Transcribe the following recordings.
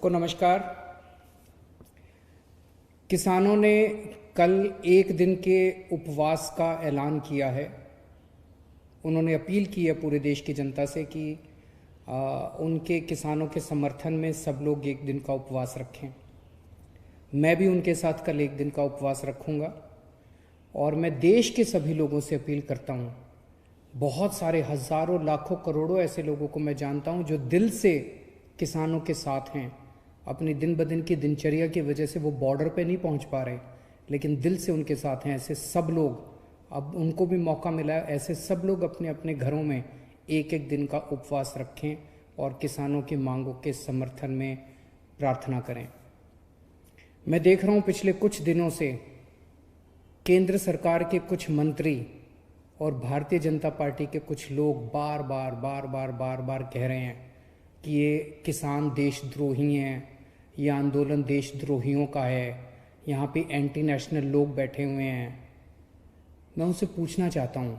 सबको नमस्कार। किसानों ने कल एक दिन के उपवास का ऐलान किया है। उन्होंने अपील की है पूरे देश की जनता से कि उनके किसानों के समर्थन में सब लोग एक दिन का उपवास रखें। मैं भी उनके साथ कल एक दिन का उपवास रखूंगा और मैं देश के सभी लोगों से अपील करता हूं। बहुत सारे हज़ारों लाखों करोड़ों ऐसे लोगों को मैं जानता हूं जो दिल से किसानों के साथ हैं। अपनी दिन ब दिन की दिनचर्या की वजह से वो बॉर्डर पे नहीं पहुंच पा रहे, लेकिन दिल से उनके साथ हैं। ऐसे सब लोग, अब उनको भी मौका मिला है, ऐसे सब लोग अपने अपने घरों में एक एक दिन का उपवास रखें और किसानों की मांगों के समर्थन में प्रार्थना करें। मैं देख रहा हूं पिछले कुछ दिनों से केंद्र सरकार के कुछ मंत्री और भारतीय जनता पार्टी के कुछ लोग बार बार कह रहे हैं कि ये किसान देशद्रोही हैं, ये आंदोलन देशद्रोहियों का है, यहाँ पे एंटी नेशनल लोग बैठे हुए हैं। मैं उनसे पूछना चाहता हूँ,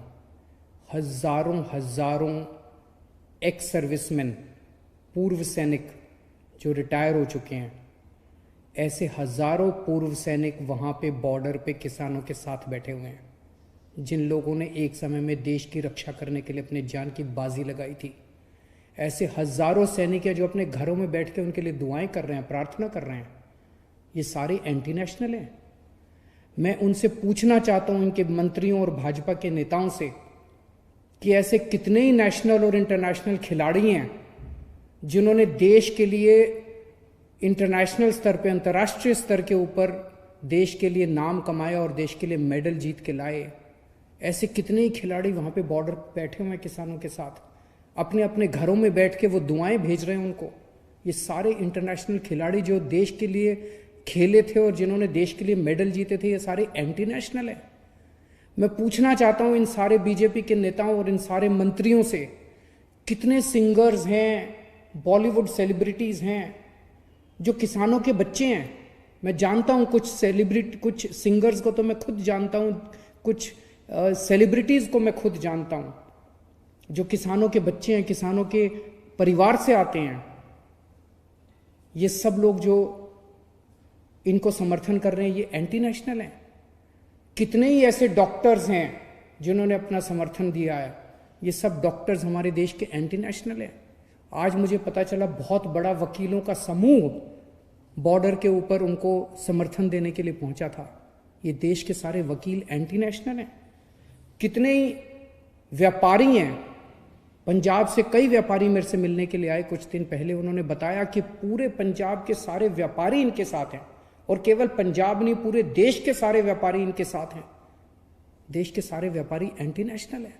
हज़ारों एक्स सर्विसमैन, पूर्व सैनिक जो रिटायर हो चुके हैं, ऐसे हज़ारों पूर्व सैनिक वहाँ पे बॉर्डर पे किसानों के साथ बैठे हुए हैं, जिन लोगों ने एक समय में देश की रक्षा करने के लिए अपनी जान की बाजी लगाई थी। ऐसे हज़ारों सैनिक हैं जो अपने घरों में बैठ के उनके लिए दुआएं कर रहे हैं, प्रार्थना कर रहे हैं। ये सारे एंटी नेशनल हैं। मैं उनसे पूछना चाहता हूं, इनके मंत्रियों और भाजपा के नेताओं से, कि ऐसे कितने ही नेशनल और इंटरनेशनल खिलाड़ी हैं जिन्होंने देश के लिए इंटरनेशनल स्तर पे, अंतर्राष्ट्रीय स्तर के ऊपर देश के लिए नाम कमाया और देश के लिए मेडल जीत के लाए। ऐसे कितने ही खिलाड़ी वहां पे बॉर्डर बैठे हुए हैं किसानों के साथ, अपने अपने घरों में बैठ के वो दुआएं भेज रहे हैं उनको। ये सारे इंटरनेशनल खिलाड़ी जो देश के लिए खेले थे और जिन्होंने देश के लिए मेडल जीते थे, ये सारे एंटी नेशनल हैं। मैं पूछना चाहता हूं इन सारे बीजेपी के नेताओं और इन सारे मंत्रियों से, कितने सिंगर्स हैं, बॉलीवुड सेलिब्रिटीज हैं जो किसानों के बच्चे हैं। मैं जानता हूं कुछ सिंगर्स को तो मैं खुद जानता हूं, कुछ सेलिब्रिटीज को मैं खुद जानता हूं जो किसानों के बच्चे हैं, किसानों के परिवार से आते हैं। ये सब लोग जो इनको समर्थन कर रहे हैं, ये एंटी नेशनल हैं। कितने ही ऐसे डॉक्टर्स हैं जिन्होंने अपना समर्थन दिया है, ये सब डॉक्टर्स हमारे देश के एंटी नेशनल हैं। आज मुझे पता चला बहुत बड़ा वकीलों का समूह बॉर्डर के ऊपर उनको समर्थन देने के लिए पहुंचा था। ये देश के सारे वकील एंटी नेशनल हैं। कितने ही व्यापारी हैं, पंजाब से कई व्यापारी मेरे से मिलने के लिए आए कुछ दिन पहले। उन्होंने बताया कि पूरे पंजाब के सारे व्यापारी इनके साथ हैं, और केवल पंजाब नहीं, पूरे देश के सारे व्यापारी इनके साथ हैं। देश के सारे व्यापारी एंटी नेशनल हैं।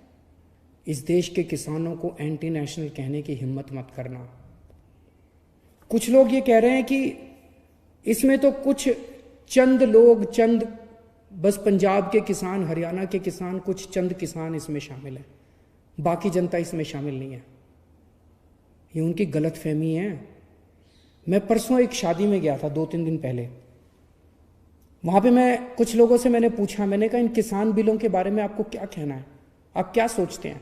इस देश के किसानों को एंटी नेशनल कहने की हिम्मत मत करना। कुछ लोग ये कह रहे हैं कि इसमें तो कुछ चंद लोग, बस पंजाब के किसान, हरियाणा के किसान, कुछ चंद किसान इसमें शामिल हैं, बाकी जनता इसमें शामिल नहीं है। ये उनकी गलतफहमी है। मैं परसों एक शादी में गया था, 2-3 दिन पहले। वहां पे मैं कुछ लोगों से मैंने पूछा, मैंने कहा इन किसान बिलों के बारे में आपको क्या कहना है, आप क्या सोचते हैं।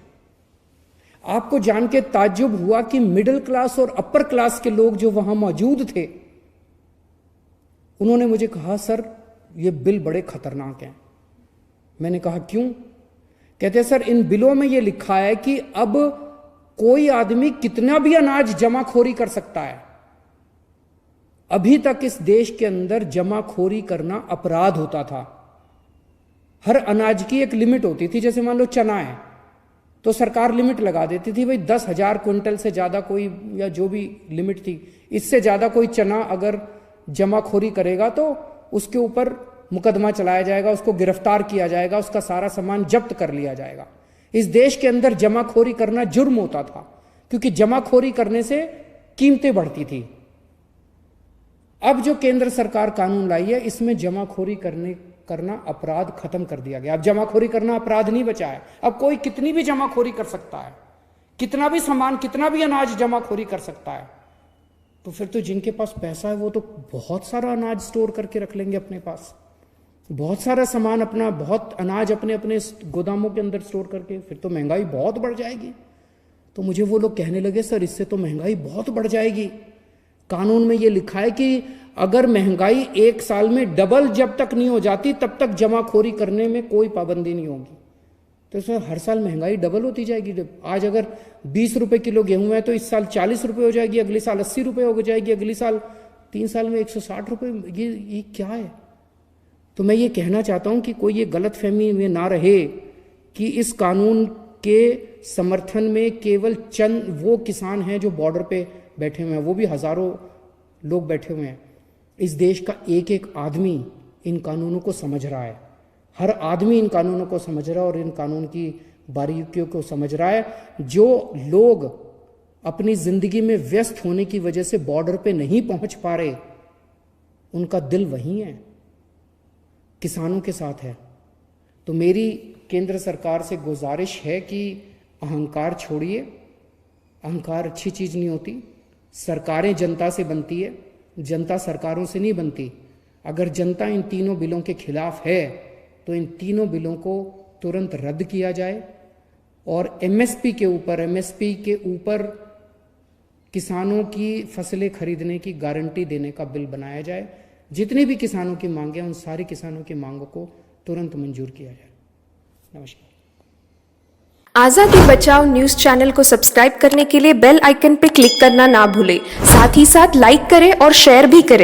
आपको जान के ताज्जुब हुआ कि मिडिल क्लास और अपर क्लास के लोग जो वहां मौजूद थे, उन्होंने मुझे कहा, सर ये बिल बड़े खतरनाक हैं। मैंने कहा क्यों? कहते सर इन बिलों में यह लिखा है कि अब कोई आदमी कितना भी अनाज जमाखोरी कर सकता है। अभी तक इस देश के अंदर जमाखोरी करना अपराध होता था। हर अनाज की एक लिमिट होती थी। जैसे मान लो चना है तो सरकार लिमिट लगा देती थी, भाई 10,000 क्विंटल से ज्यादा कोई, या जो भी लिमिट थी, इससे ज्यादा कोई चना अगर जमाखोरी करेगा तो उसके ऊपर मुकदमा चलाया जाएगा, उसको गिरफ्तार किया जाएगा, उसका सारा सामान जब्त कर लिया जाएगा। इस देश के अंदर जमाखोरी करना जुर्म होता था, क्योंकि जमाखोरी करने से कीमतें बढ़ती थी। अब जो केंद्र सरकार कानून लाई है, इसमें जमाखोरी करना अपराध खत्म कर दिया गया। अब जमाखोरी करना अपराध नहीं बचा है। अब कोई कितनी भी जमाखोरी कर सकता है, कितना भी सामान, कितना भी अनाज जमाखोरी कर सकता है। तो फिर तो जिनके पास पैसा है वो तो बहुत सारा अनाज स्टोर करके रख लेंगे अपने पास, बहुत सारा सामान अपना, बहुत अनाज अपने अपने गोदामों के अंदर स्टोर करके। फिर तो महंगाई बहुत बढ़ जाएगी। तो मुझे वो लोग कहने लगे, सर इससे तो महंगाई बहुत बढ़ जाएगी, कानून में ये लिखा है कि अगर महंगाई 1 साल में डबल जब तक नहीं हो जाती तब तक जमाखोरी करने में कोई पाबंदी नहीं होगी। तो इसमें हर साल महंगाई डबल होती जाएगी। आज अगर 20 रुपए किलो गेहूं है तो इस साल 40 रुपए हो जाएगी, अगले साल 80 रुपए हो जाएगी, अगले साल 3 साल में 160 रुपए। ये क्या है? तो मैं ये कहना चाहता हूं कि कोई ये गलतफहमी में ना रहे कि इस कानून के समर्थन में केवल चंद वो किसान हैं जो बॉर्डर पे बैठे हुए हैं, वो भी हजारों लोग बैठे हुए हैं। इस देश का एक एक आदमी इन कानूनों को समझ रहा है, हर आदमी इन कानूनों को समझ रहा है और इन कानून की बारीकियों को समझ रहा है। जो लोग अपनी जिंदगी में व्यस्त होने की वजह से बॉर्डर पे नहीं पहुंच पा रहे, उनका दिल वहीं है, किसानों के साथ है। तो मेरी केंद्र सरकार से गुजारिश है कि अहंकार छोड़िए। अहंकार अच्छी चीज नहीं होती। सरकारें जनता से बनती है, जनता सरकारों से नहीं बनती। अगर जनता इन तीनों बिलों के खिलाफ है तो इन तीनों बिलों को तुरंत रद्द किया जाए और एमएसपी के ऊपर किसानों की फसलें खरीदने की गारंटी देने का बिल बनाया जाए। जितनी भी किसानों की मांगे उन सारे किसानों की मांगों को तुरंत मंजूर किया जाए। नमस्कार। आजादी बचाओ न्यूज चैनल को सब्सक्राइब करने के लिए बेल आइकन पर क्लिक करना ना भूलें। साथ ही साथ लाइक करें और शेयर भी करें।